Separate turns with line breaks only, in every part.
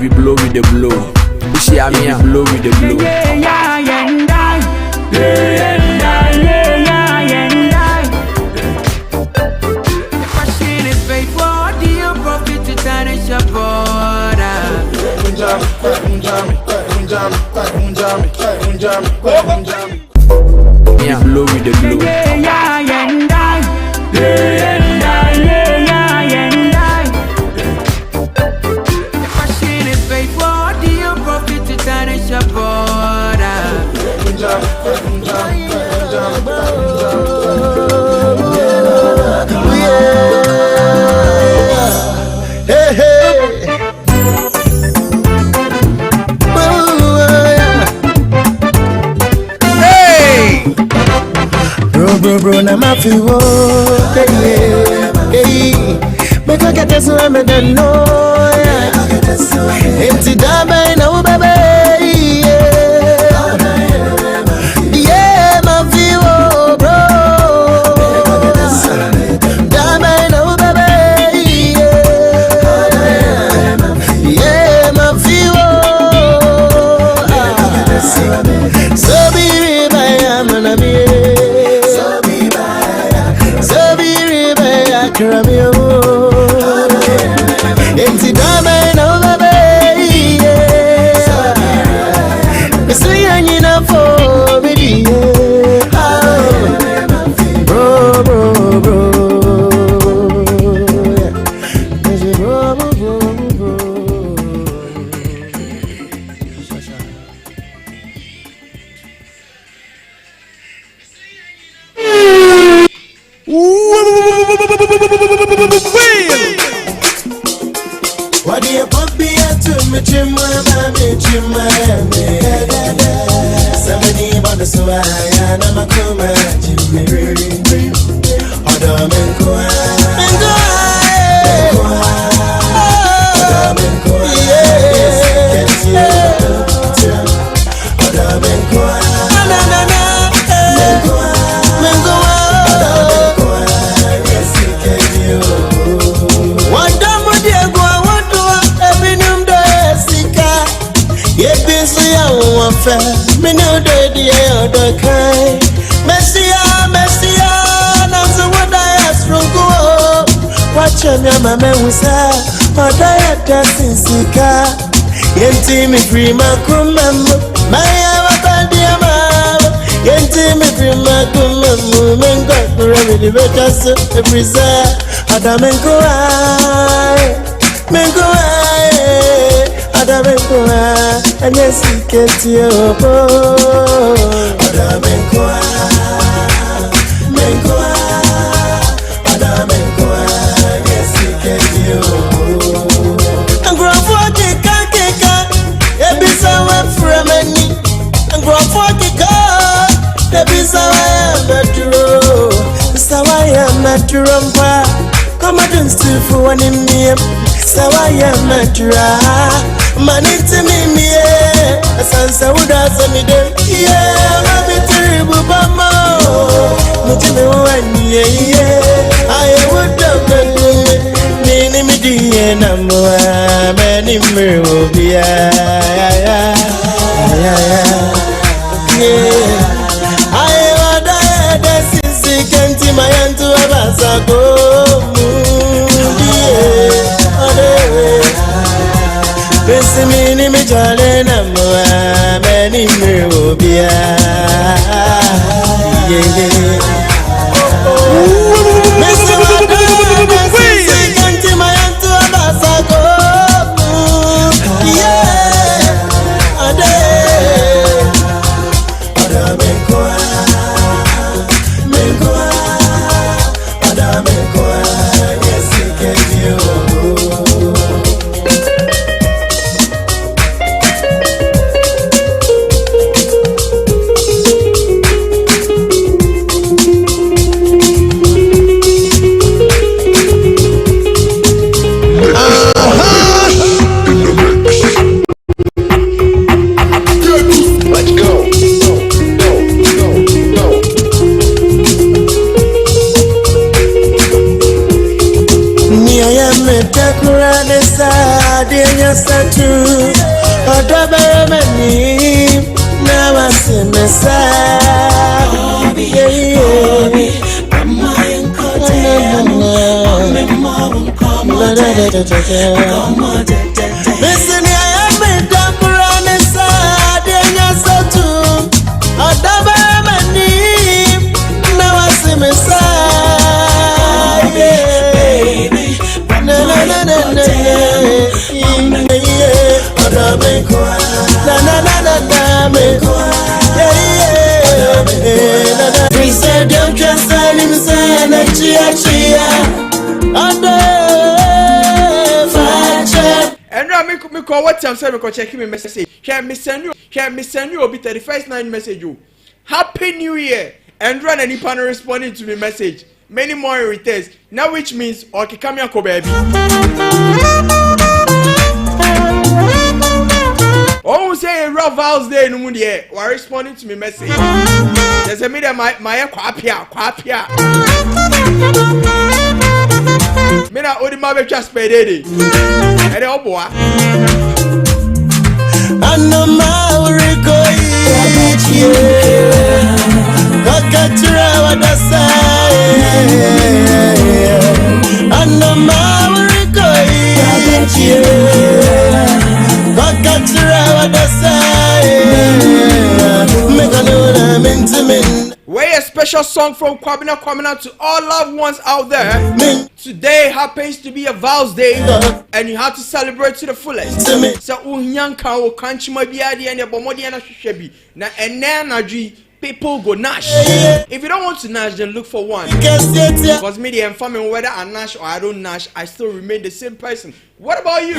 If you blow with the blow, if you blow with the blow.
Machine is paid for, deal profit to tarnish your border.
Yeah, blow with the blow.
Machine is paid for, deal profit to tarnish your border.
Hey, hey. Bro, na mafi wo, hey, make I get this one, me don't know, empty dame na ubebe, yeah, mafi wo, bro, dame na ubebe, yeah, mafi wo, so be riba mana mi. Ramio, empty diamond over baby. It's me hanging up for me, bro, bro, bro. What do you put me to me, Chima? Somebody but the Suaya, Namakuma, Jimmy, Odomenkoa, me no daddy other kind. Messia, that's what I ask from go. Watch your mama wisa, or diet dancing sika. Yenti me free my kumam, my avadia mam. Yenti me free my kumam, mengo for the better so every say. Adamenko mengo Adamenkoa, and yes, he can't you. Adamenkoa, Menkoa, Adamenkoa, yes, he can't you. And grow for the Kaka, there be someone from any. And grow for the car, there be someone natural. So I am natural. Come on, still for one in me. So I am natural. Maniti mimi asansa udasa mide yeah mabitiri bubama mutime wani yeah aye wudabe nini midiye namwa meni mrobia yeah aye wada desisi kenti mayantu abasago Mini me jale na moa meni me obia kanti mayantu abasago ade adamenkoa yes can you. dear statue. Many. Now I see me listen, I am in Damburana sad, and yes, I do. Now I see me sad, baby. He said, don't trust him, son, and chia.
And I make me call what I'm saying because check me message. Can me send you will be 31st night message you. Happy New Year! And run any panel responding to me message. Many more returns. Now which means okay come here baby. Oh say a rough house day no mundi e were responding to me message. There's a me that my kwapia. Me na odi ma be twa spedede. E de oboa.
Anoma urikoi. Kakatura wadasa. Anoma urikoi. Kakatura wadasa. Mekanuna mintimin.
Way a special song from Kwabena coming out to all loved ones out there. Today happens to be a vows day, and you have to celebrate to the fullest. So unyanka o kanchima biadi and bomodi and shebi na energy people go nash. If you don't want to nash, then look for one. Because me the family whether I nash or I don't nash, I still remain the same person. What about you?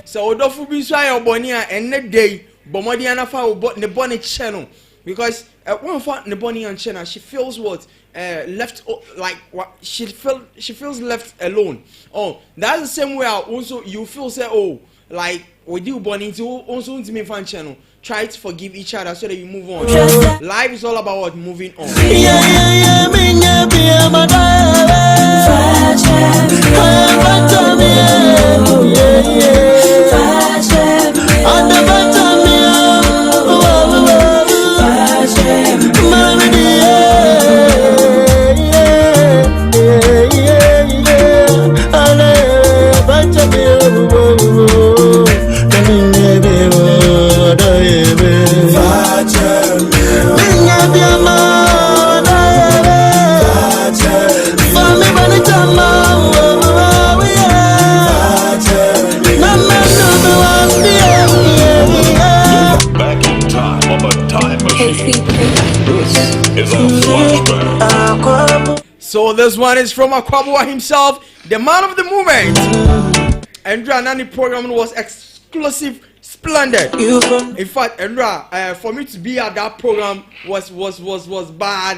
So odofu bi so ayo boni a enne day bomodi anafa ne boni channel because one for ne boni an channel she feels what left like what she feels left alone. Oh, that's the same way also you feel say oh like with you boni to also intimate fan channel. Try to forgive each other so that you move on. Life is all about what moving on. So this one is from Akwabua himself, the man of the moment. Andra Nani program was exclusive, splendid. In fact, Andra, for me to be at that program was bad.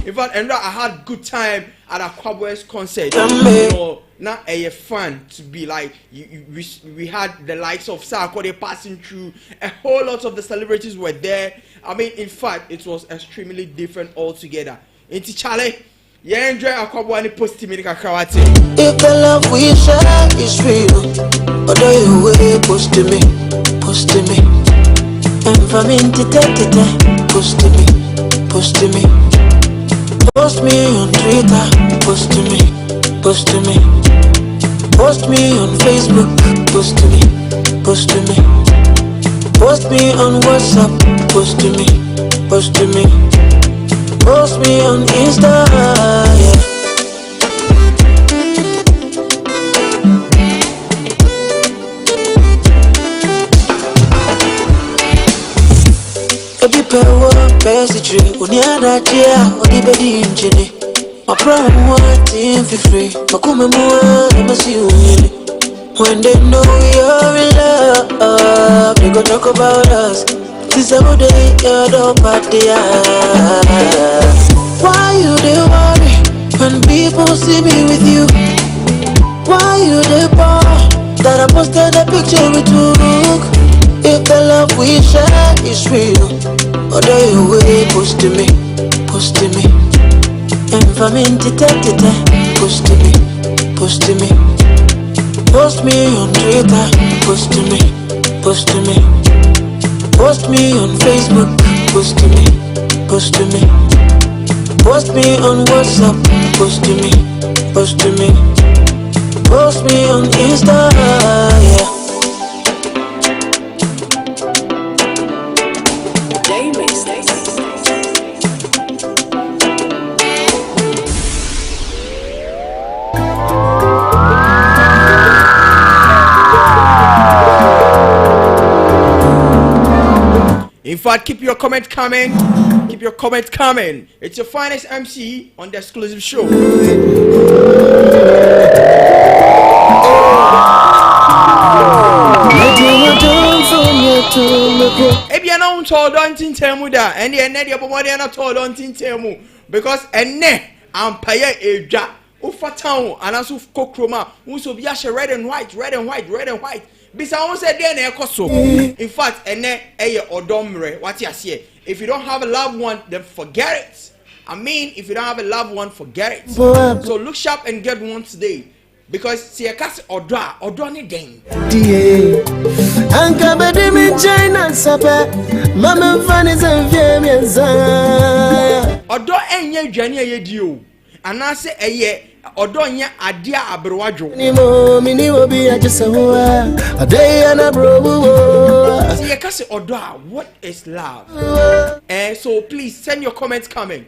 In fact, Andra, I had good time at Akwabua's concert. You know, not a fan to be like we had the likes of Sarkodie passing through. A whole lot of the celebrities were there. I mean, in fact, it was extremely different altogether. Inti Charlie, you enjoy Akwabua ni post me kakrawati.
If the love we share is real, although you way post me, and from into post me on Twitter, post me, post me on Facebook, post me, post me on WhatsApp, post me, post me on Insta, yeah. Every power, passage, when you're not here, or the body in Jenny. My problem was in for free. My come more, I must see you. When they know you're in love, they go talk about us. This is how they are, the party. Why you they worry when people see me with you? Why you they bore that I posted a picture with you? If the love we share is real, or do you way post to me? And for me to post to me. Post me on Twitter, post to me. Post me on Facebook, post to me. Post me on WhatsApp, post to me. Post me on Insta, yeah.
In fact, keep your comment coming. It's your finest MC on the exclusive show. Ebiana untold on Tintemuda, and the Enedia Bomadiana told on Tintemu because Ene Ampire Eja Ufatown and also Kokroma, who be red and white. Bisa almost said there in fact, ene eye odomre. What you say? If you don't have a loved one, then forget it. I mean, if you don't have a loved one, forget it. So look sharp and get one today, because see a cast odra ni den.
Anka bedi mi China sape, mama fani zanfie mienza.
Odo enye dwane ye dio, anase eye. Odonya adia abrowadwo
mini wo bi ajese ho a day na brobu
see you can say odo what is love so please send your comments coming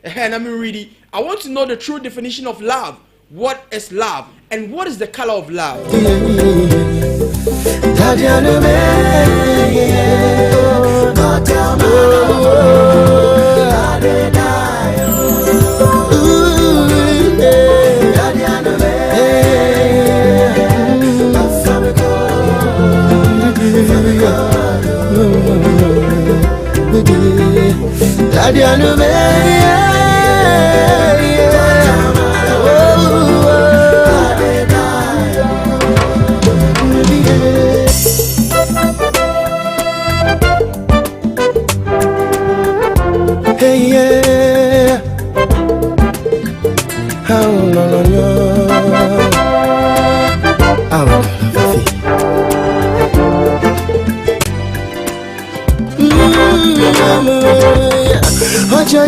and I'm ready. I want to know the true definition of love. What is love and what is the color of love?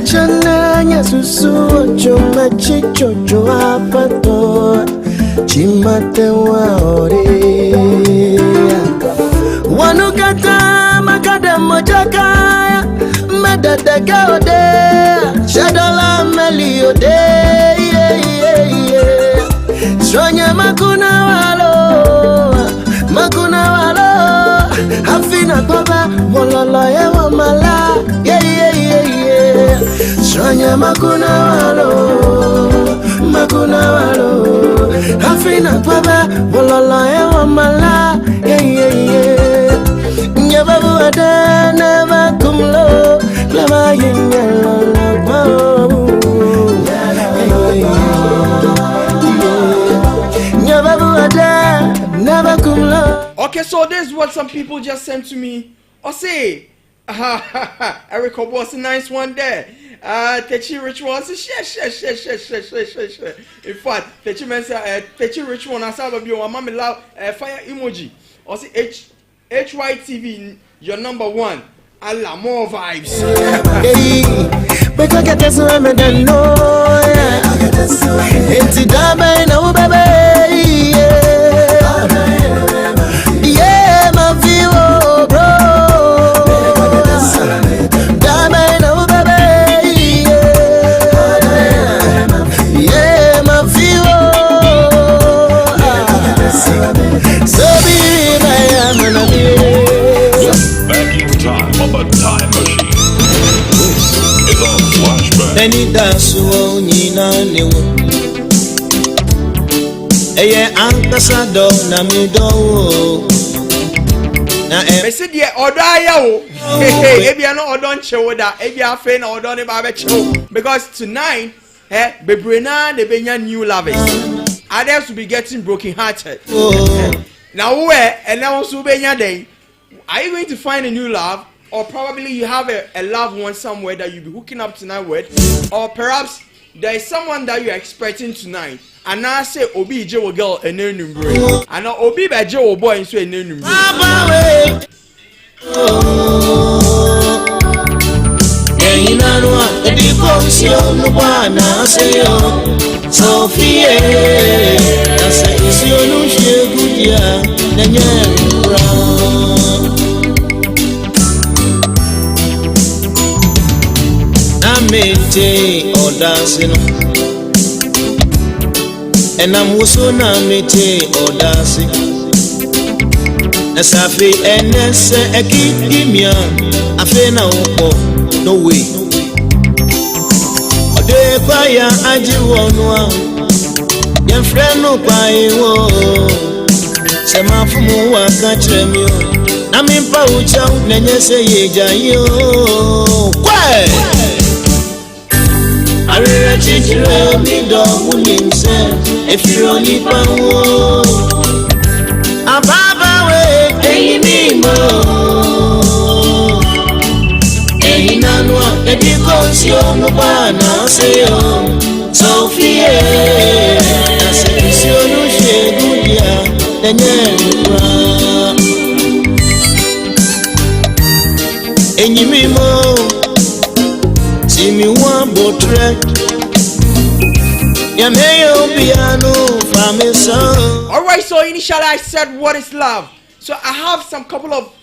Chana susu choma chicho apato chimate waore wanukata makada mojaka medadega ode shadala meliode sonya makuna walo afina baba wololo ewa mala Sonya makuna walo Afina kwaba Wolala ewa mala Nyababu adana vakumlo Lama yinyalo Nyababu adana vakumlo.
Okay, so this is what some people just sent to me. Or say Eric was a nice one there. Techi Rich was a share. In fact, Techi Mensa, Techi Rich one, I saw your mommy love fire emoji. Or say HYTV, your number one. Allah, more vibes.
But I get this woman and no, it's a dame no baby. Yeah, my view, bro. Dame no baby. Yeah, my view. So be my
back in time of a time machine. It's a flashback.
Any dance nina newo. Eye ambassador na mi do. Na
Me say the odo aya o. Hey, if you are not done chill that, if you are fain or done about chill, because tonight, Bebrina, the Benya new lovers, others will be getting broken hearted. Now, where and now also Benya day, are you going to find a new love, or probably you have a loved one somewhere that you'll be hooking up tonight with, or perhaps there is someone that you're expecting tonight, and now say Obi Joe girl and no number, and now Obi by Joe boy and so a no number.
Sophia, Namete or dancing, and I'm also namete or dancing. Nasafi and Nessa, a kid, Dimia, a fena no way. Ode kwaya aji wonwa, yan friend no kwai wo. Sema fumu wa kachremio, na mimpa ucha nenye se yeja yo. Kwe! Arira chichire mido munimse, efiro nipa wo. Ababa we, eyi mimo. Eyi nanwa, edi konsio no bana seyo. Sophie, nase isio no shegudia, nenye mwa. Enyi mimo, simi wambotre. Yameyo piano, famisa.
Alright, so initially I said, what is love? So I have some couple of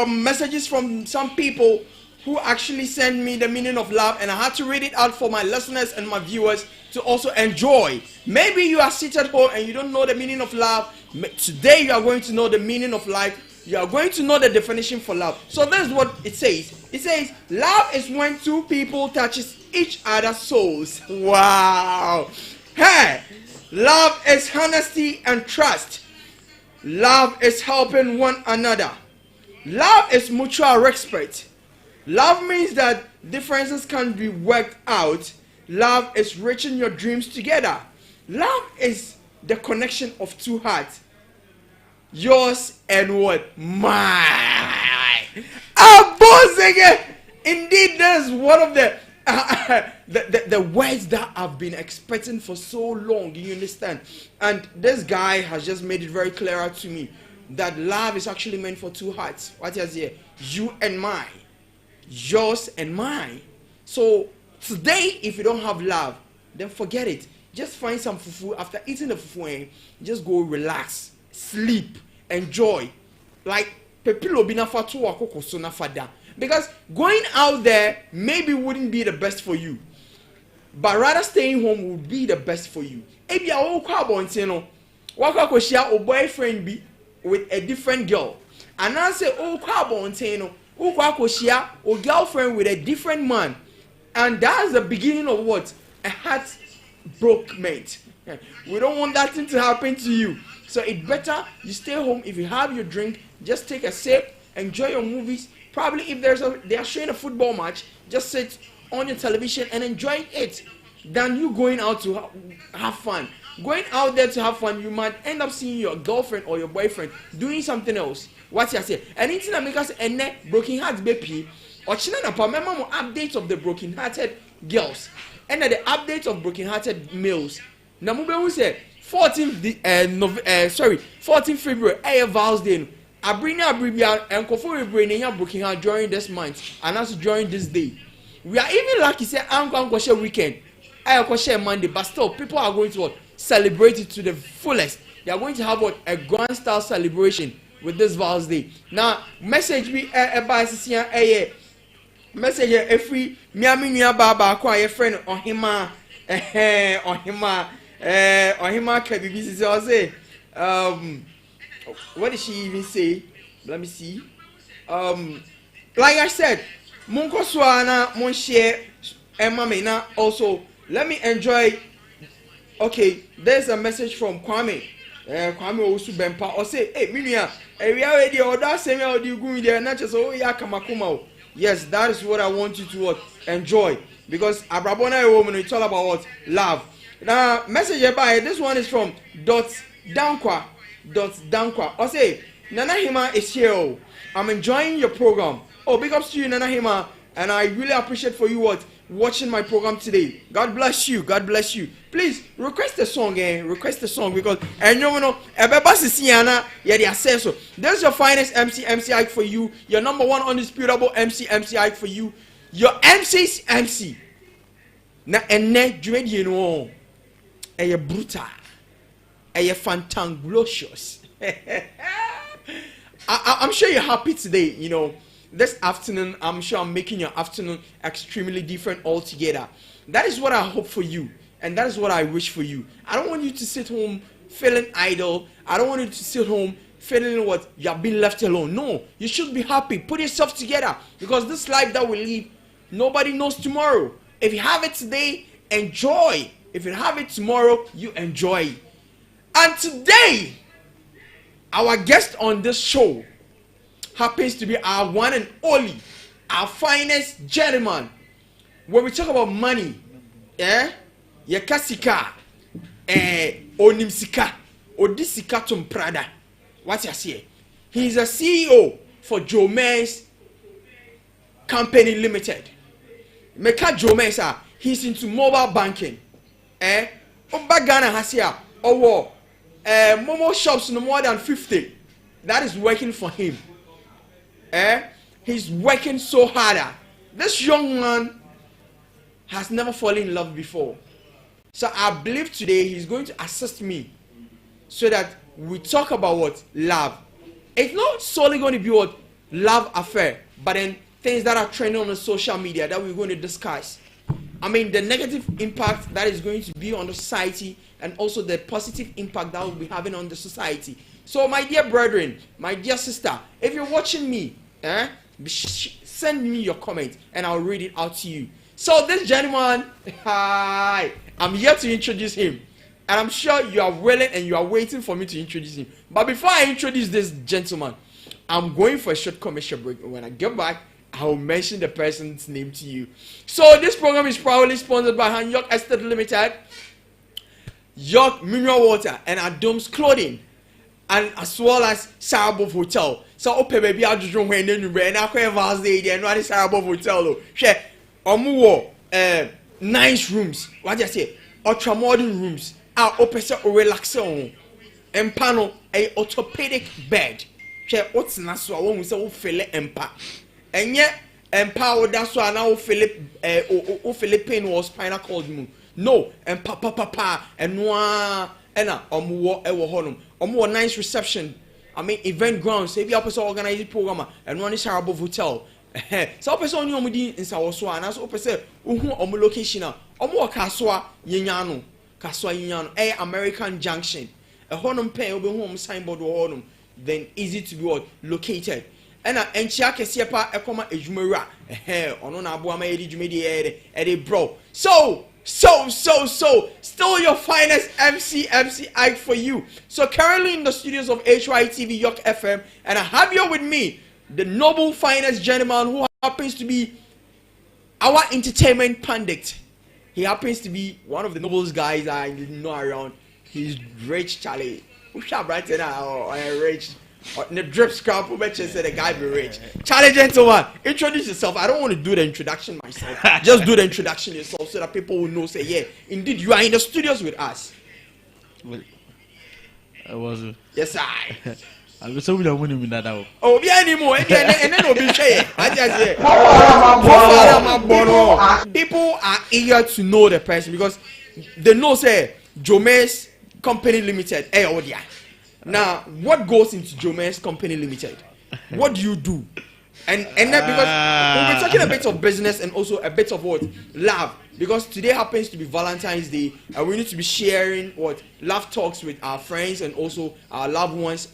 messages from some people who actually sent me the meaning of love, and I had to read it out for my listeners and my viewers to also enjoy. Maybe you are seated at home and you don't know the meaning of love. Today you are going to know the meaning of life. You are going to know the definition for love. So this is what it says. It says, love is when two people touches each other's souls. Wow. Hey, love is honesty and trust. Love is helping one another. Love is mutual respect. Love means that differences can be worked out. Love is reaching your dreams together. Love is the connection of two hearts. Yours and what? Mine. Indeed, that's one of the words that I've been expecting for so long. Do you understand? And this guy has just made it very clear to me that love is actually meant for two hearts. What is here? You and mine. Yours and mine. So today, if you don't have love, then forget it. Just find some fufu. After eating the fufu, just go relax, sleep, enjoy. Like pepilo bina fatu akoko so na fada. Because going out there maybe wouldn't be the best for you, but rather staying home would be the best for you. If you are kwabonte waka share a boyfriend be with a different girl, and I say kwabonte share a girlfriend with a different man, and that's the beginning of what? A heartbroken. We don't want that thing to happen to you. So it's better you stay home. If you have your drink, just take a sip, enjoy your movies. Probably if they are showing a football match, just sit on your television and enjoy it, than you going out to have fun. Going out there to have fun, you might end up seeing your girlfriend or your boyfriend doing something else. What you say? And it's not because broken hearts baby. Or china pa remember updates of the broken hearted girls and the updates of broken hearted males. Now we say 14th February, Val's Day. Abribia and Kofu bringing up broken heart during this month and also during this day. We are even lucky say I'm going to share weekend. I will share Monday, but still people are going to celebrate it to the fullest. They are going to have a grand style celebration with this Val's Day. Now message me about CCA message every Miami near Baba kwa friend on him say what did she even say? Let me see. Like I said, Munko Swana, Mon share, Emma Mena. Also, let me enjoy. Okay, there's a message from Kwame. Kwame Osu Bempa or say, hey, Minia, we are ready or that same how you go there, not just oh yeah, Kamakuma. Yes, that is what I want you to enjoy because Abrabona woman, it's all about what love. Now, message by this one is from Dankwa. I say, Nana Hima is here. I'm enjoying your program. Oh, big ups to you, Nana Hima, and I really appreciate for you watching my program today. God bless you. God bless you. Please request a song, request a song because and you know, so there's your finest MC Ike for you. Your number one undisputable MC Ike for you. Your MC's MC. Na ene dwedi you know. Eye brutal. Eye fantabulous. I'm sure you're happy today, you know. This afternoon, I'm sure I'm making your afternoon extremely different altogether. That is what I hope for you, and that is what I wish for you. I don't want you to sit home feeling idle. I don't want you to sit home feeling what you have been left alone. No, you should be happy. Put yourself together because this life that we live, nobody knows tomorrow. If you have it today, enjoy. If you have it tomorrow, you enjoy. And today, our guest on this show happens to be our one and only, our finest gentleman. When we talk about money, Yakasika, Onimsika, Odisika Tum Prada. What you say? He's a CEO for Jomes Company Limited. Meka Jomes, he's into mobile banking. Oba Ghana has here, Momo shops no more than 50. That is working for him. He's working so hard. This young man has never fallen in love before. So I believe today he's going to assist me so that we talk about what love. It's not solely going to be what love affair, but then things that are trending on the social media that we're going to discuss. I mean, the negative impact that is going to be on the society and also the positive impact that will be having on the society. So, my dear brethren, my dear sister, if you're watching me, send me your comment and I'll read it out to you. So, this gentleman, hi, I'm here to introduce him. And I'm sure you are willing and you are waiting for me to introduce him. But before I introduce this gentleman, I'm going for a short commercial break. When I get back, I will mention the person's name to you. So, this program is proudly sponsored by Han York Estate Limited, York Mineral Water, and Adom's Clothing, and as well as Sarabov Hotel. So, open baby, I'll just when you and I can advance the idea and what is Sarabov Hotel. Share nice rooms. What I say? Ultra modern rooms. Our open set or relaxation. And panel a orthopedic bed. Share what's naso when we say we feel empa. And yet empower that's why now Philippine was spinal cord moon. No, and papa and noir and a nice reception. I mean event grounds. If you have a organized program and one is Sarabov Hotel. So person you mudi in Sawaswa and as opposite location kaswa yenyano American Junction. A honum pay obi home signboard honum then easy to be what located. And enchia kesiepa ekoma ejumera ono na abo ama edi jumedi e bro. So still your finest MC Ike for you. So currently in the studios of HYTV York FM, and I have here with me the noble finest gentleman who happens to be our entertainment pundit. He happens to be one of the noblest guys I know around. He's rich, Charlie. Who shall right now or rich? The drip scrap who bet you said the guy be rich. Charlie, gentleman, introduce yourself. I don't want to do the introduction myself. Just do the introduction yourself so that people will know. Say, yeah, indeed, you are in the studios with us.
Well, I was.
Yes, I.
I was so we don't want to that out.
Oh, be anymore. And then will be share. I just say, people are eager to know the person because they know say Jomes Company Limited. Now, what goes into Jomes Company Limited? What do you do? And that because we'll be talking a bit of business and also a bit of what love. Because today happens to be Valentine's Day, and we need to be sharing what love talks with our friends and also our loved ones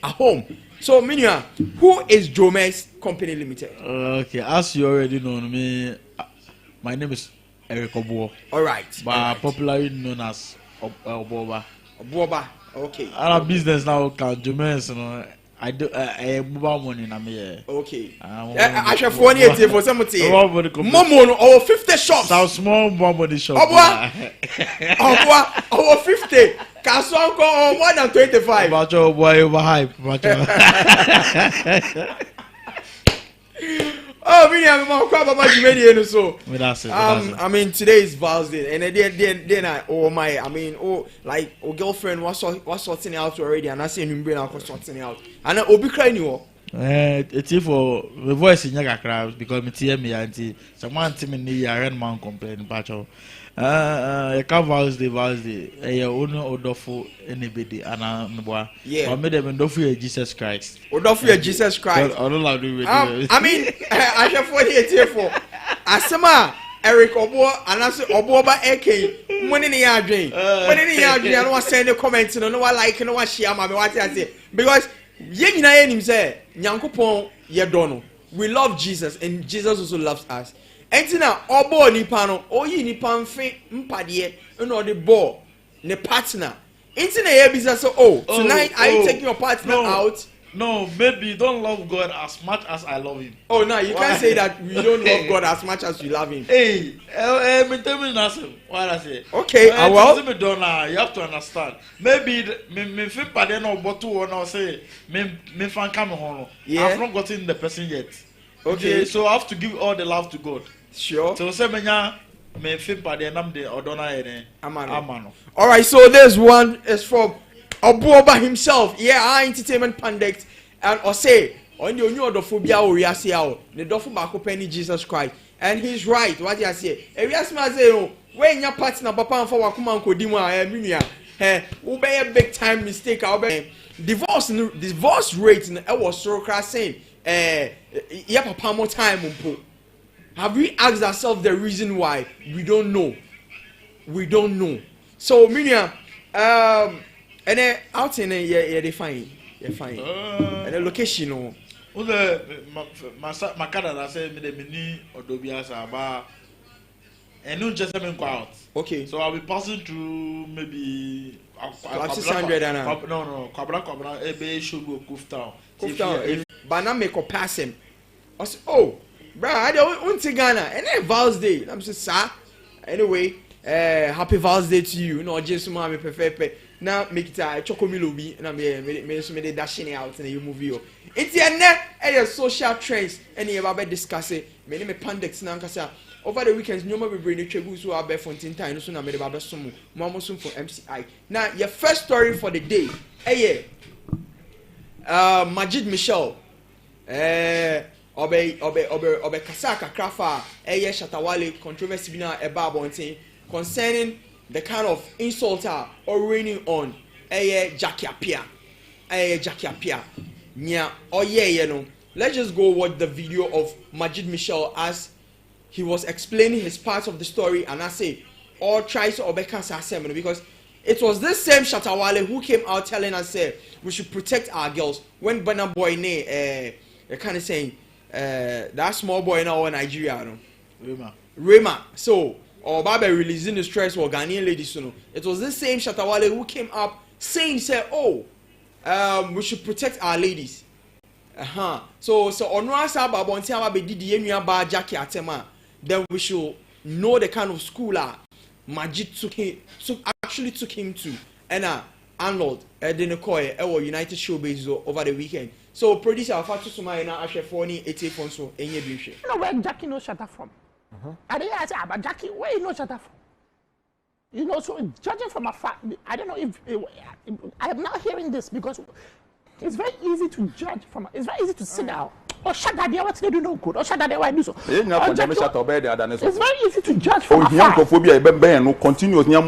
at home. So, Minia, who is Jomes Company Limited?
Okay, as you already know me, my name is Eric Obuo.
All right.
But popularly known as Oboba.
Oboba. Okay.
Our business now can do no. I do mobile money na me.
Okay. I shall phone it for somebody. Momo no over 50 shops.
Some small money shop.
Over 50. Kaso go more than 25.
But your boy overhype.
Oh, really? I'm more crap about you, so.
I
mean, today is Val's Day, and then like, girlfriend was sorting out already, and I see him bring out sorting out, and I will be crying you.
It's for the voice in your crowd because me auntie. Someone to me, I ran man complain, Pacho. A Val's Day, a owner or for anybody, and I made them do for Jesus Christ.
Or do for Jesus Christ.
I don't like it.
I mean, I have 48 here for Asama, Eric Obo, and I say Oboba Eke, when in the yard drain. When in the yard drain, I don't want to send a comment, no one like, no one share my what I say. Because Yegina him say, Yankupon, Yadono. We love Jesus, and Jesus also loves us. Entina obo ni pano oyi ni panfe mpade no the ball ne partner entina ye bisa so tonight are you taking your partner out?
No, maybe you don't love God as much as I love him.
Oh no, you can't say that we don't love God as much as you love him.
Hey, me tell me nothing. What I say?
Okay, well,
you have to understand. Maybe me feel pardon or bottle or no say me fan come home. Yeah. I've not gotten the person yet. Okay, so I have to give all the love to God.
Sure.
So say me feel pardon am the odona Amano.
All right, so this one is from Obuoba himself. Yeah, our entertainment pundit and or say on the new phobia or yasia the dofu bakopeni Jesus Christ. And he's right. What you say? If you ask me, I say, when your partner papa for wakuma kodima minia, ube a big time mistake. Divorce rate was so crassing. Yeah, papa more time. Have we asked ourselves the reason why? We don't know. We don't know. So minia, and then out in they fine. And the location.
My Canada said me the mini or Dobiasa bar and no just out.
Okay.
So I'll be passing through maybe
600 and
Cobra Ebe should go Kuftown.
But now make a pass him. I said, oh, bro, I don't Ghana and then Val's Day. I'm saying, sir. Anyway, happy Val's Day to you. No, just mommy perfect. Now make it a chocomilubi and I made dashing out in the movie. It's a social trends and you have discuss it. Many pundits now over the weekends, no more we bring the Chegus who are bare Fontaine time. So now made about some more soon for MCI. Now, your first story for the day. Majid Michel. Obe Kasaka Krafa. Shatawale controversy now about bonting concerning the kind of insult or raining on Jackie Apia. Jackie Apia. Yeah, you know. Let's just go watch the video of Majid Michel as he was explaining his part of the story, and I say, all tries to obeka Sasem because it was this same Shatawale who came out telling us we should protect our girls when Burna Boy they're kind of saying that small boy now in Nigeria, no? Rema. So or Baba releasing the stress for Ghanaian ladies, you know. It was this same Shatawale who came up saying, we should protect our ladies. So Onwa Saba Bontiama be didi enya ba Jackie Atema. Then we should know the kind of school Majid actually took him to and Arnold Edenikoye our United Showbiz over the weekend. So producer Fatu Suma na Ashe Foni 88 Fonso enye binshe.
You know where Jackie knows shut up from? I didn't ask about Jackie, where you know shut up from? You know, so judging from afar, I don't know if I am not hearing this because it's very easy to judge from. It's very easy to sit down. Oh, shut that there, what they do no good. Oh, shut that there, why do so? It's very easy to judge from afar.
Oh, continuous. Yeah,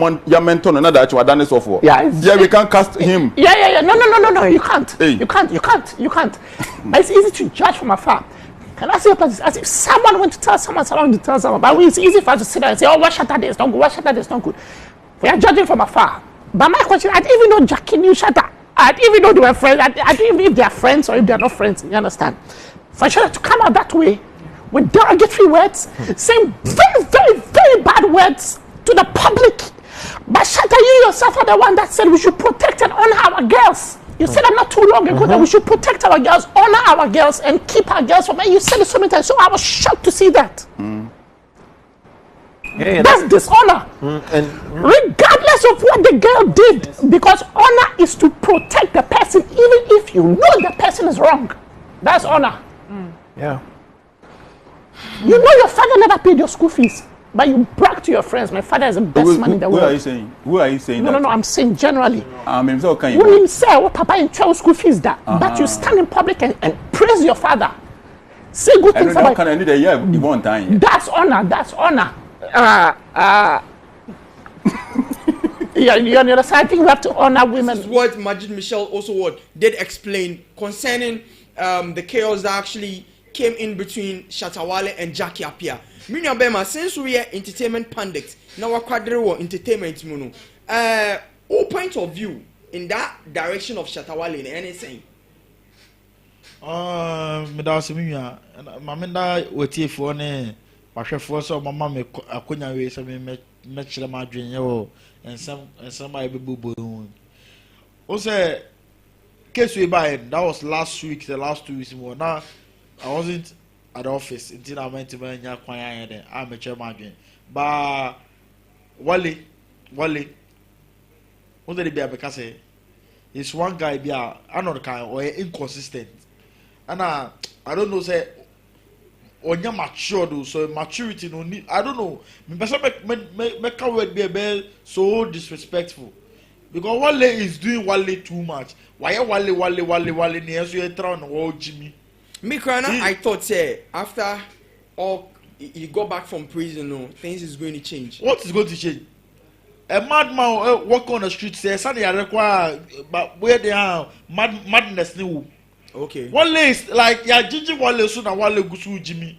we can't cast him.
Yeah. No. You can't. Hey. You can't. But it's easy to judge from afar. Can I say as if someone went to tell someone to tell someone? But it's easy for us to sit down and say, oh, what shut that there is not good. What shut that there is not good. We are judging from afar. But my question, I didn't even know Jackie knew Shatta. I didn't even know they were friends. I didn't even know if they are friends or if they are not friends. You understand? For Shatta to come out that way with derogatory words, saying very, very, very bad words to the public, But Shatta, you yourself are the one that said we should protect and honor our girls. You said that not too long ago that we should protect our girls, honor our girls, and keep our girls from. And you said it so many times. So I was shocked to see that.
Yeah,
that's dishonor.
And
regardless of what the girl did, because honor is to protect the person, even if you know the person is wrong. That's honor.
Yeah.
You know your father never paid your school fees, but you brag to your friends, my father is the best man in the world.
Who are you saying? Who are you saying?
No, I'm saying generally.
So can
Who himself, what papa in child school fees that, but you stand in public and praise your father. Say good things about him. That's honor. That's honor. Yeah, you understand? I think we have to honor women.
This is what Majid Michel also did explain concerning the chaos that actually came in between Shatta Wale and Jackie Appiah. Minya Bema, since we are entertainment pundits, now we're quadruple entertainment muno. All point of view in that direction of Shatta Wale in anything.
Minya, Mamenda Wati for ne, Pasha so Mamma me Akunya way, some Metchla Madrin, and somebody boo. Also, case we buy that was last week, the last 2 weeks more. Now, I wasn't at the office until I went to my choir then. I'm a chairman. But Wale, what did it be? Because it's one guy be another kind or inconsistent. And I don't know, say, or you're mature, so maturity no need. I don't know. Make a word be a bell so disrespectful. Because Wale is doing Wale too much. Why Wale near so you try on Jimmy?
Me Krana, I thought say after all he got back from prison, no, things is going to change.
What is going to change? A madman walk on the street says Sunday I require but where they are madness new.
Okay.
Wale is like ya Gigi Wale so na Wale gusu Jimmy.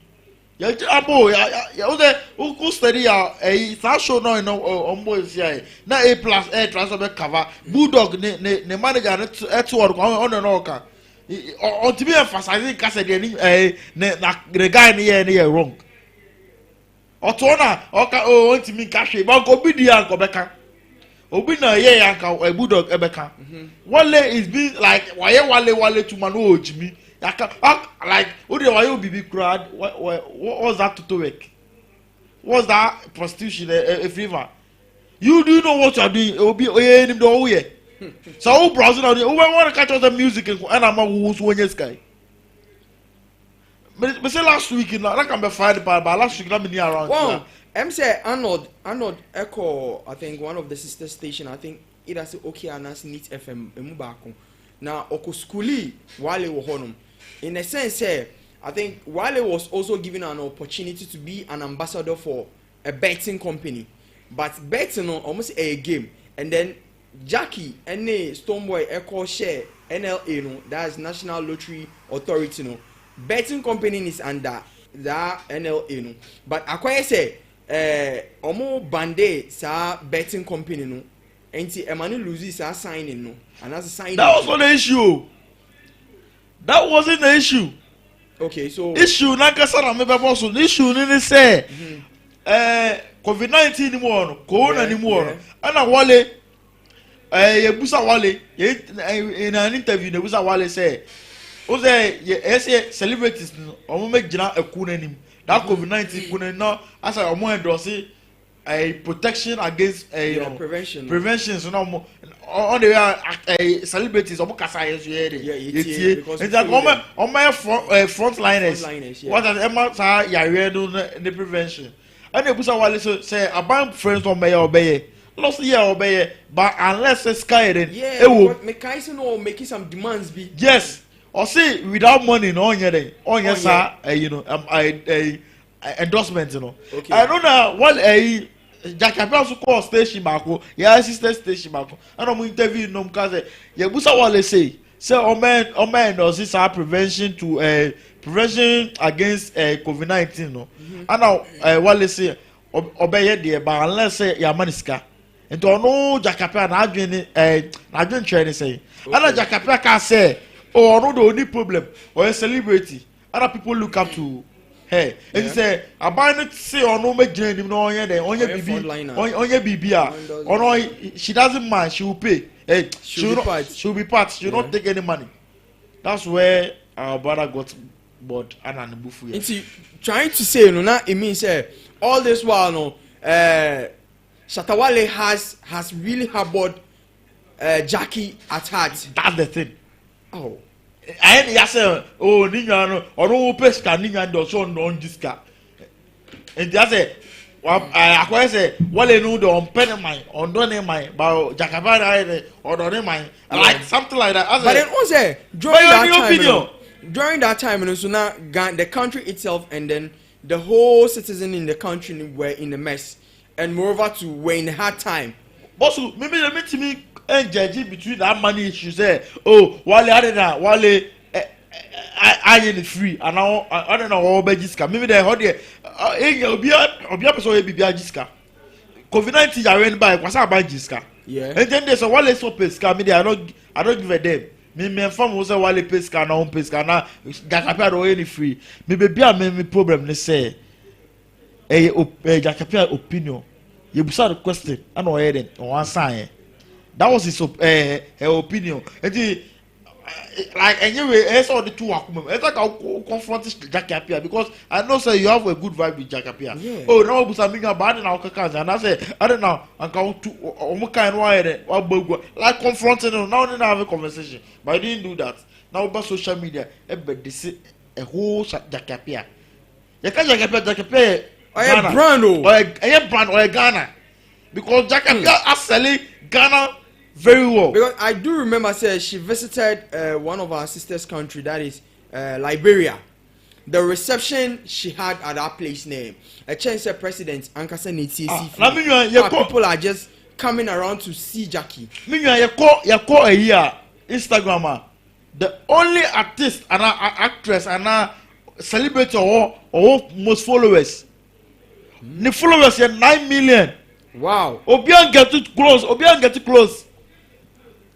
Ya abo ya who study ya that show no on boys here. Na A+ transfer cover Bulldog ne manager net work on no or to be emphasizing case the guy near wrong. Or to want to mean cash but go be the uncle Becca. Obi na uncle a Bulldog Ebeka. Wale is being like why Wale to Manu Jimmy. Like who the why you be crowd? What was that to work? What's that prostitution a favor? You do know what you're doing? It will be him the whole year. So who browsing out there? Who want to catch us the music and I'm a who's one year sky. But say last week, I can be fired by last week. I'm near around.
Wow, I'm say Arnold Echo. I think one of the sister station. I think it has okay and as Neat FM. Emubako. Now Oko Skuli Wale Wohonum. In a sense, I think Wale was also given an opportunity to be an ambassador for a betting company, but betting on almost a game, and then Jackie and Stonebwoy Echo share NLA no, that's National Lottery Authority no. Betting company is under that NLA no. But Akoye say omo bande sa betting company no. Enti Emmanuel loses sa signing no. And that's a signing.
That was not the issue. That wasn't the issue.
Okay, so
issue Nankasa maybe also the issue ni say COVID-19 ni mo corona ni mo ana Wale Yebusa Wale in an interview Yebusa Wale say o say celebrities omo make jina eku nanim that COVID-19 kuna no as omo endorse a protection against prevention so no on the celebrities omo kasa yeso here because omo frontliners what are Emma sa yare no the prevention and Yebusa Wale say about friends on obey lost year obey but unless it's sky then
Mekaisen or making some demands be
yes or say without money no on your sir you know endorsement you know okay. I don't know what Jackie Appiah call station Marco yeah sister station Marco and I'm interview no because Yebusa Wale say o man does this prevention to prevention against COVID-19 no and now Wale say obey there but unless say your money scar and to no Jackie Appiah na adwen training say and Jackie Appiah can say oh no the only problem or a celebrity other people look up to Hey, and say I buy it say or no make journey no onye bibi or no she doesn't mind, she will pay. Hey, she'll be part, she'll not take any money. That's where our brother got bored and bufu.
It's trying to say no now it means all this while no Shatta Wale has really harbored Jackie at heart.
That's the thing.
Oh.
I say, oh, Nina, or no pesca, Nina, do so on disca. And that's it. I say, well, I know the on pen mine, on donny mine, about Jacabana or donny mine, like something like that.
But then also during that time, so now the country itself and then the whole citizen in the country were in a mess, and moreover, to were in a hard time.
Also, maybe let me to me. And judging between that money issue say, oh, Wale I ain't free and I don't know all Bejiska. Maybe they heard it. Obia person be Jiska. COVID-19 I went by was about Jiska.
Yeah.
And then there's a Wale so pesca. Me I don't give a damn. Me inform was a Wale pesca na pesca na Jakapia do any free. Me be me problem they say. Jakapia opinion. You busa the question and no head on sign. That was his her opinion. Like anyway, it's all the two akume. It's like I'll confront Jackie Appiah because I know say you have a good vibe with Jackie Appiah.
Yeah.
Oh, now busa minga bad na okaka and I say I don't know. Anka to omuka and why like confronting him. Now they have a conversation, but I didn't do that. Now about social media, they say a whole Jackie Appiah. You can't Jackie Appiah.
A brand
or a Ghana because Jackie Appiah is selling Ghana very well.
Because I do remember, she visited one of our sisters' country, that is Liberia. The reception she had at that place name, a chance president Ankasa Nitsi. People are just coming around to see Jackie.
You call a year Instagrammer, the only artist and actress and celebrity or most followers. The followers are 9 million.
Wow.
Obiang get too close.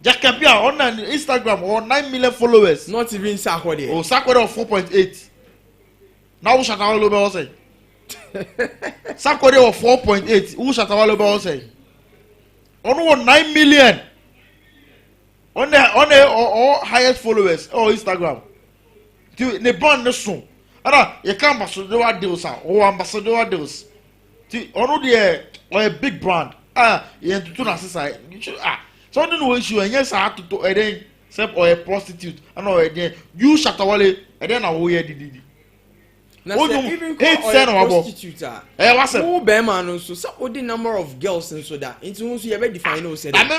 Jackie Appiah on Instagram or 9 million followers.
Not even Sarkodie.
Oh, Sarkodie of 4.8. Now who Shatta Wale will say? Sarkodie of 4.8. Who Shatta Wale will say? On 9 million. On the highest followers or Instagram. The brand no soon. You can't ambassador deals or ambassador deals. On the or a big brand. You have to do that. So I don't know issue and yes I have to then except or a prostitute and or then you Shatta Wale and then I will hear the
even prostitute who be man so what the number of girls and so that into who you ever define no say
that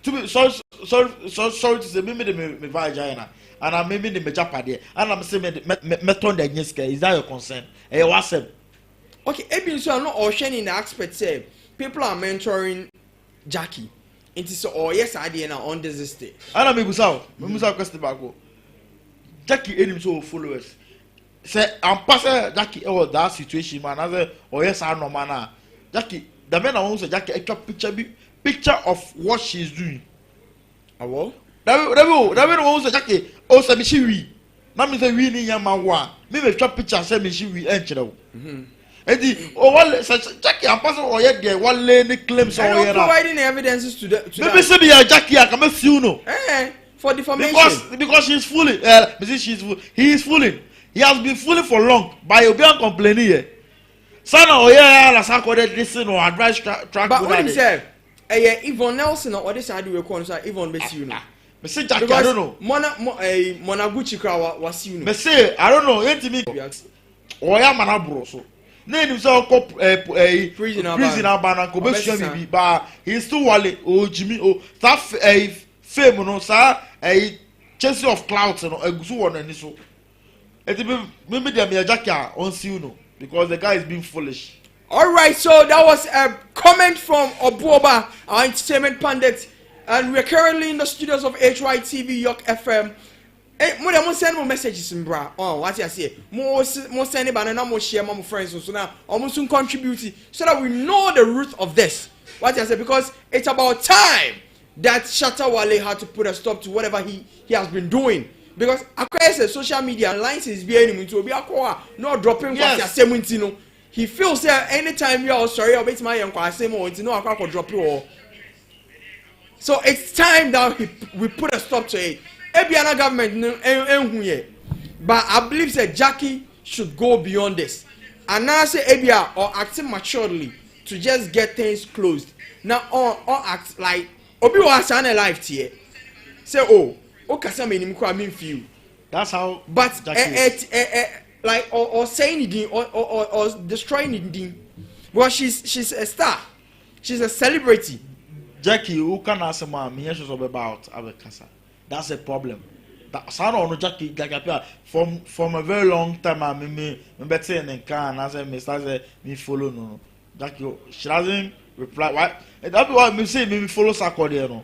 to be sorry to say maybe me vagina and I maybe the major party and I'm saying me turn the against is that your concern what's up
okay even so I'm not ocean in the aspect say people are mentoring Jackie. It is so yes idea now on this stage.
And I'm Musa question back. Jackie any so followers. Say I'm passing Jackie oh that situation man. I say oh yes I know man. Jackie the man I want say Jackie extra picture of what she's doing.
Awo?
That man want say Jackie oh say me she we. Na me say we ni yama wa. Me extra picture say me she we enchero. Edi oh well Jackie I'm passing oh yeah there one lane claims oh yeah.
Providing evidences to that.
Maybe say me Jackie I can see you know.
For defamation.
Because she's fooling. He is fooling. He has been fooling for long. By Obiang complaining here. Sana oh yeah la Sarkodie listen or advice track.
But what he said, Yvonne Nelson or this side we record so Yvonne best you know.
Me say Jackie I don't know.
Monaguchi Krawa was you know.
Me say I don't know. Ain't me. Oh yeah manabro so. Name so
prison
abana ko be sua mi ba he still wale o Jimmy o that fame no sa chase of clouds no agusu won ani so eti me dem ya Jackie on see you know because the guy is being foolish.
All right, so that was a comment from Obuoba, our entertainment pundit, and we're currently in the studios of HYTV York FM. Mo send more messages in bra. Oh, what I say? More send it, and more share, more friends. So now, almost soon contribute so that we know the root of this. What I say? Because it's about time that Shatta Wale had to put a stop to whatever he has been doing. because across the social media lines is being into obi akwa no dropping what you say munti no he feels that anytime you are sorry or bit my yankwa say mo unti no akwa drop you. So it's time that we put a stop to it. Ebiana government but I believe that Jackie should go beyond this. And now say Ebia or acting maturely to just get things closed. Now or act like Obi was on a life here. Say kasa me nim kwa me feel.
That's how.
But like or saying it or destroying it. Well, she's a star. She's a celebrity.
Jackie, who can ask me about Abekasa? That's a problem. That son of Jackie from a very long time. I me better in can as a Mr. me follow no. Jackie, she doesn't reply. Why? That's why me say me follow Sakode no.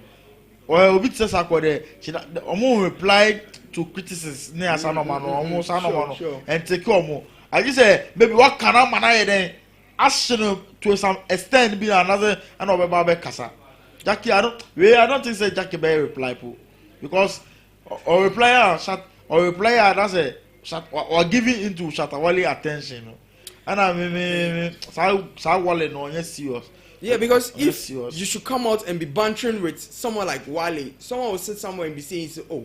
Or Obi say Sakode. She almost replied to criticisms near Sanomano, almost Sanomano, and take omo. I just say maybe what can I manage then? Ask to some extent be another and over Babekasa. Jackie, I don't think say Jackie Bay reply because or reply that's a or giving into Shatawale attention. And I mean Wale no serious.
Yeah, because if you should come out and be bantering with someone like Wale, someone will sit somewhere and be saying, "Oh,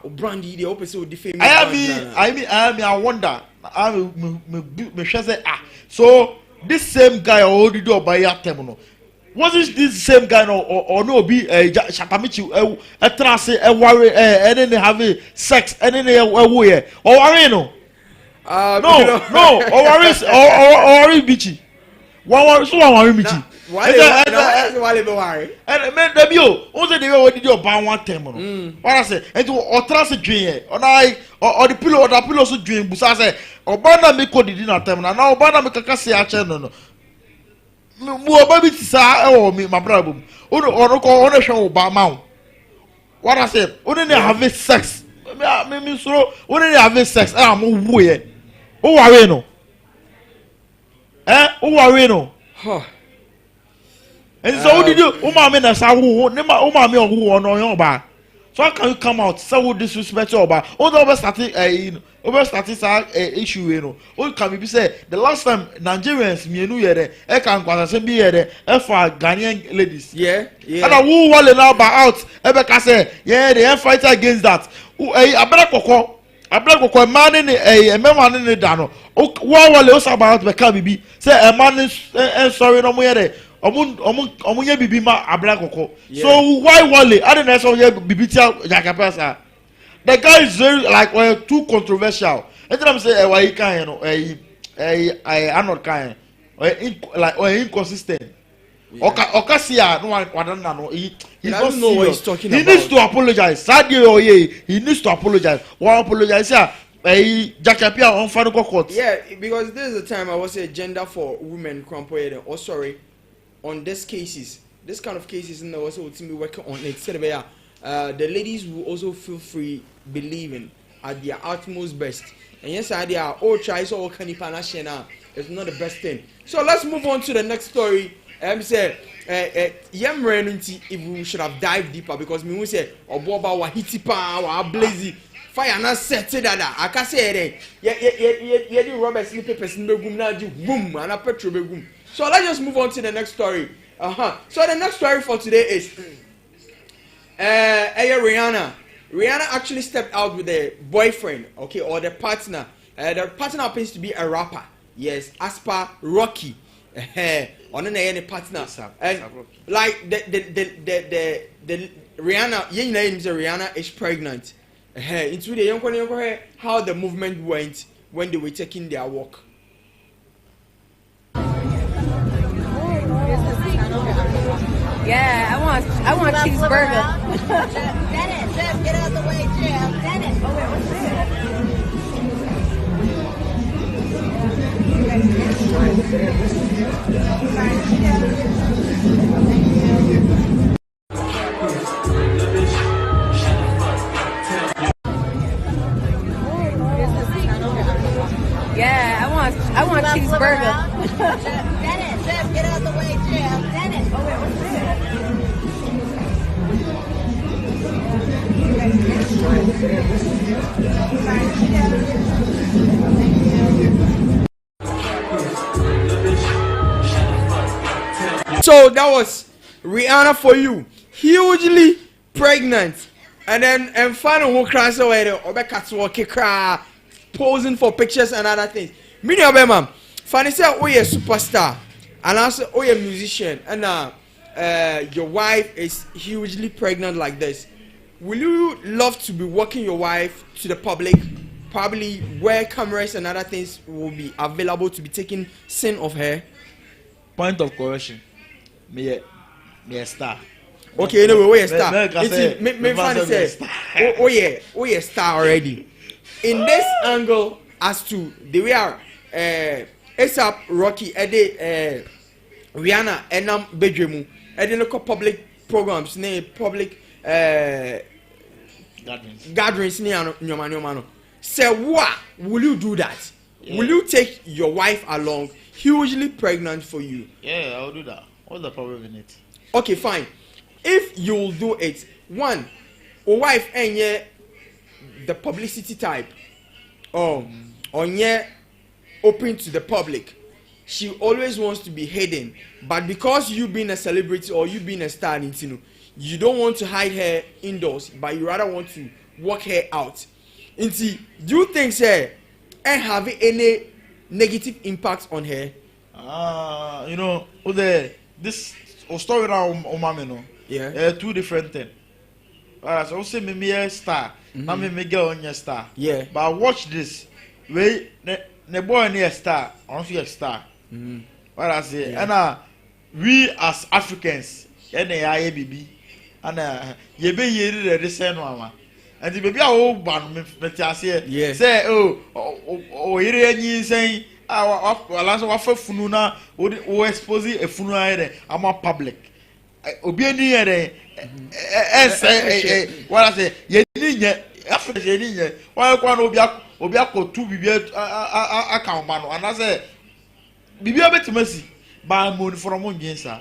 Brandy, the opposite will defame."
I wonder. Me say so this same guy already do by your terminal. Wasn't this same guy or no be Shatamichi a trance a worry and then they have sex and then they worry or worry no or worry bitchy one so worry bitchy
why
and man debut also they already do about one terminal what I say and or trance dream or the pillow so dream busa say or bana me code dinner terminal now bana me kaka say a no mo baby sa me my brother ono show ba ma what I said ono dey have sex me so ono dey have sex mo wo ye o worry no o worry no and so what did you o ma me na sa wo ne ma o ma me wo no yon ba so how can you come out so disrespect your ba o do starting issue you know o can be say the last time Nigerians mienu here e kan kwasa be here e for Ghanaian ladies
yeah
and who wale now ba out e be ka say yeah they fight against that abere kokko man ni man ni da no wo wale o sa ba out be ka bibi say a man sorry no mo here omunye bibi ma abra kokko so why wale I don't know so bibi tia jakapesa the guy is very like too controversial and then I'm say why he can you know I not kind or inconsistent okasia no one no he doesn't know what he's talking about. He needs to apologize he needs to apologize one apologize Jakapia on final court.
Yeah, because this is the time I was a gender for women crampoid or sorry on this kind of cases and also to be working on it the ladies will also feel free believing at their utmost best and yes they are all tries all kanipana it's not the best thing. So let's move on to the next story. Say if we should have dived deeper because me will say oboba wa hitipa wa blazy fire na set that I can say the rubber sleep papers in the room now boom and a petrol boom. So let's just move on to the next story. So the next story for today is Rihanna actually stepped out with a boyfriend, okay, or the partner. The partner happens to be a rapper. Yes, Aspa Rocky. On any partner. Like the Rihanna, your name is Rihanna is pregnant. Into the young how the movement went when they were taking their walk.
Yeah, I want cheeseburger.
Dennis, get out of the way, Jeff. Dennis. Oh, wait, what's
Yeah, I want cheeseburger.
Dennis, get out of the way, Jeff. Dennis. Oh, wait, what's this?
So that was Rihanna for you, hugely pregnant, and then final who cries away the Obeka posing for pictures and other things. Mini Obama, Fanny said, "Oh, you're a superstar," and also, "Oh, you're a musician," and your wife is hugely pregnant like this. Will you love to be walking your wife to the public, probably where cameras and other things will be available to be taking scene of her?
Point of correction. Me a star.
Okay, anyway, we a star. Me funny say, oh yeah, star already. In this angle, as to the way are ASAP Rocky, Rihanna, Enam Bedremu, no public programs, ne public gatherings, ne nyomano. Say what will you do that? Yeah. Will you take your wife along, hugely pregnant for you?
Yeah, I'll do that. What's the problem in it?
Okay, fine. If you will do it, one, a wife and the publicity type, or open to the public, she always wants to be hidden. But because you being a celebrity or you being a star, you don't want to hide her indoors, but you rather want to walk her out. Do you think, sir, and have any negative impact on her?
This story now, no.
Yeah.
Two different things. So say me a star, na me girl on your star.
Yeah.
But watch this. We ne boy near star, also a star. What I say, and we as Africans, baby, and ye be ye the same mama. And the baby are all born me say oh ye saying last wafe fununa o expose e fununa ere ama public obi ani ere what I say ye ni nye Africa ye ni nye wa kwa no obi akotu bibi account ma no and say bibi obetimasi ba money from ngensa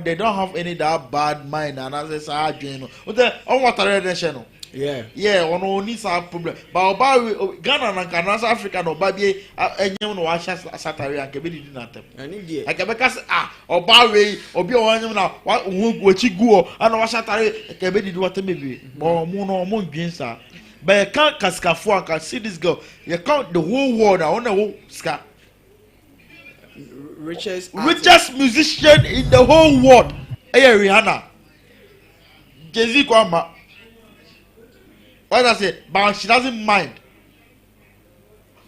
they don't have any that bad mind and as I say adwen no o te on water redemption no. Yeah, on only some problem. But about Ghana and South Africa, no baby, and you know, I shall Satari and Kabidi dinner. I can make us or Barry or be on now. What you go and what Satari Kabidi do what maybe more moon ginsa. But you can't Cascafo and can see this girl. You count the whole world on the whole scar.
Richest
musician in the whole world. Hey, Rihanna. Jay-Z Kwama. What I say, but she doesn't mind.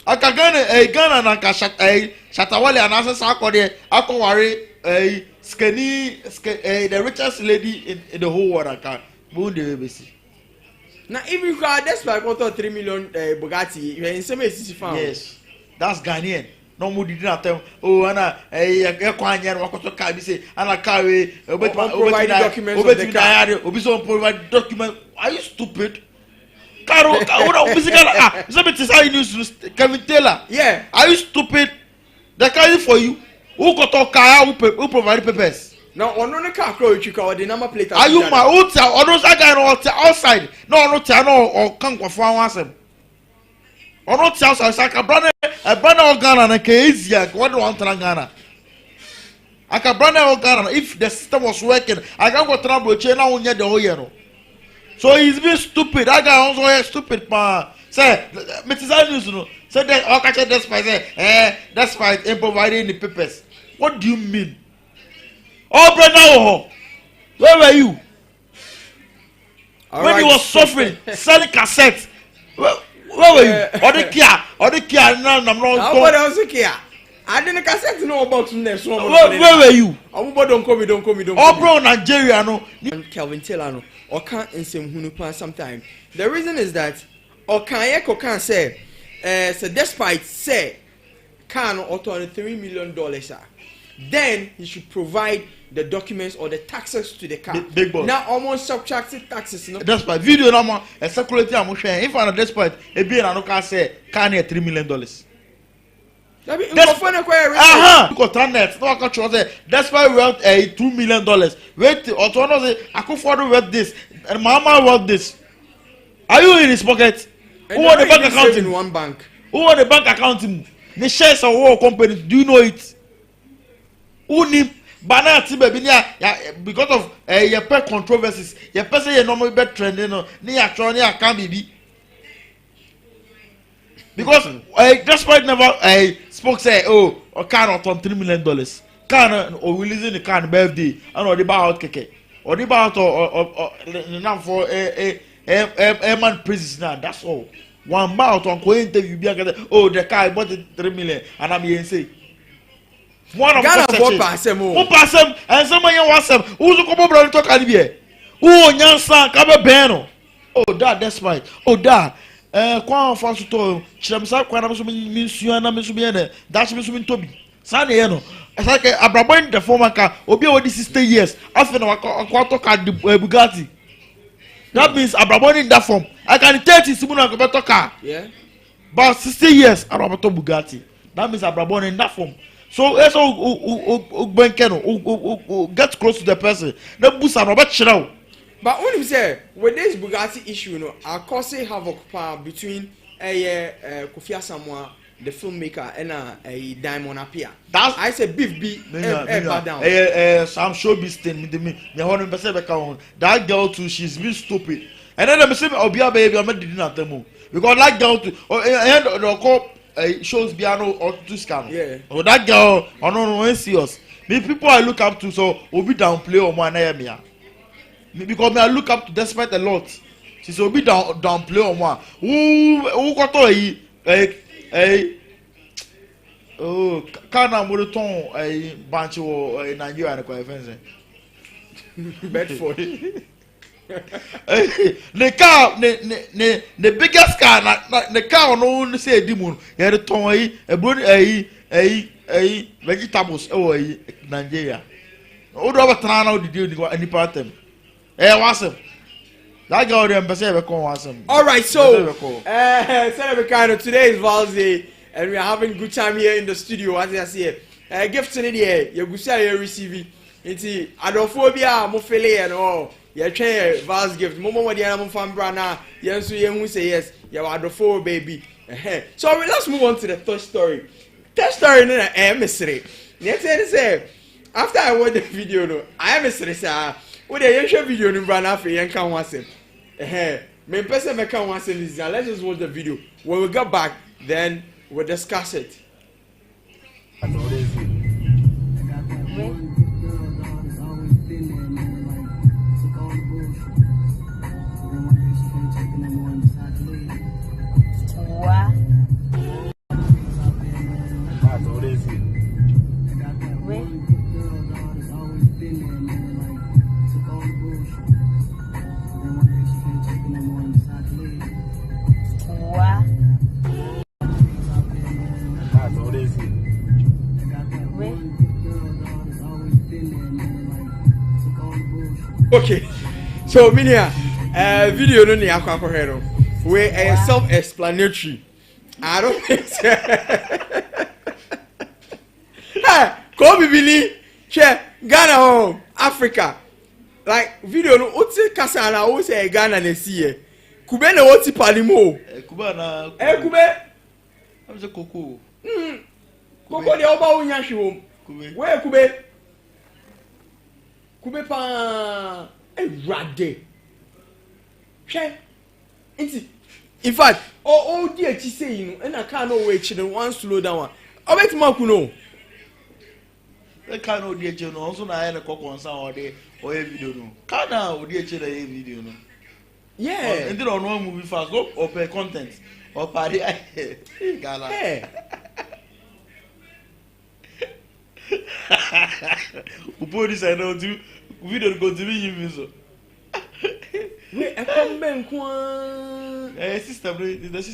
I can get a gun and Shatawale and answer Sakode, Akowari, skinny, the richest lady in the whole world. I can moon the ABC.
Now, if you got that's why I got 3 million Bugatti, you're in some fan.
Yes, that's Ghanaian. No more did not tell. Oh, Anna, a Kwanya, Wakoto Kabi say, Anna carry, provide documents, provide document. Are you stupid? Kevin Taylor.
Yeah.
Are you stupid? They're carrying for you. Who got a car? Who provide papers?
Now, on the car, you call the number plate.
Are you my old town? Or those guys outside? No, or can't go for one. Or not outside. I can brand a brand of Ghana and Kezia. What do I want to Ghana? I can brand of Ghana. If the system was working, I can go trouble chain on the whole year. So he's being stupid. That guy also is stupid, man. Say, Mr. News, no. Say that all catch that's by say, that's why they providing the papers. What do you mean? Oh, Brenna, where were you? When you were suffering, selling cassettes. Where were you? Or the care now, I'm not.
Nobody also care. I didn't cassette no about next one.
Where were you?
Don't call me.
Oh, bro, Nigeria, no.
And Kelvin Taylor, no. Or can't in some hunupan sometime. The reason is that or can say, so despite say, can or $3 million, then he should provide the documents or the taxes to the car.
Big boss.
Now almost subtracted taxes. No?
Despite video number, a security I'm sharing. If I despite a being an can say, can $3 million. That's why we have $2 million. Wait, or to say I could afford with this, and Mama want this. Are you in his pocket?
And
Who on the bank account?
In one bank.
Who on the bank account? The shares of war company. Do you know it? Who need banana baby? Because of your pet controversies. Your person you normally be trending on. Near trying to can be. Because despite never spoke say oh a car of $3 million. Can or releasing the car birthday and or the bar out keke or the bar out or now for a man praises now. That's all. One bout on co interview be oh the car bought it 3 million and I'm here say one of
one
pass him and someone you want some who's the couple brother talk at here who nyansa kabe beno oh dad despite oh dad kwa fa so to chiremsa kwa na so minsuan na so be na dash me so min tobi sa na ye no it's like abrabon the former car obi o di 60 years after na kwa to car Bugatti. That means abrabon in that form I can 30 simuna ko beto car
yeah
but 60 years abrabato Bugatti. That means abrabon in that form. So eso get close to the person na busa no be chiraw.
But when you say with this Bugatti issue, you know, our cause havoc between Kofi Asamoah, the filmmaker, and a Diamond Apia.
That's
I say beef be bad down.
Some showbiz thing. That girl too, she's been stupid. And then I'm saying, Obia baby, I'm not doing that demo because that girl too. And call shows piano or to scam.
Yeah.
Or that girl, I don't know, serious. Me people I look up to, so Obi downplay or my name. Because I look up to despite a lot. She's a bit downplay on one. Who got oh, can't I a bunch of Nigeria and quite fancy.
Bedford.
The car, the biggest car, the car no say demon. You had a toy, a broad a vegetables oh Nigeria. Who do I turn out the deal any part them? Awesome. That girl there awesome.
Alright, so today is Val's Day and we are having a good time here in the studio as I say. Gifts in the air, you go say you receive it. Adophobia, Mofele and all. You try Val's gift. Momo what the animal fan brana, Yansu Yamu say yes, you are the baby. So let's move on to the third story. Third story in a mystery. Let's say after I watched the video, no, I am mystery, sir. What the young video in Brana for young can want him. Me person me can want him is let's just watch the video. When we get back, then we'll discuss it. Okay, so Minia, video no ni akwa hero. We self-explanatory. I don't think so. Hey, Kobe Billy, che Ghana home, Africa. Like video no oti kasa na o say Ghana na see. Kube na oti palimo.
Kube na.
Kube.
I'm say Koko.
Koko de oba unya hwom. Kube. Where Kube? Kube pa rade. Che. In fact, all the echi say you know, and I can't know where children one slow down. I bet Marku know.
I can't know the echi no. Also na na Koko on sound or video no. Can't now the echi na video no.
Yeah.
And then on one movie fast go or per content or party. Gala.
Yeah.
Upo this I know do video go to me you so.
Wait, I come back one.
Sister, the sister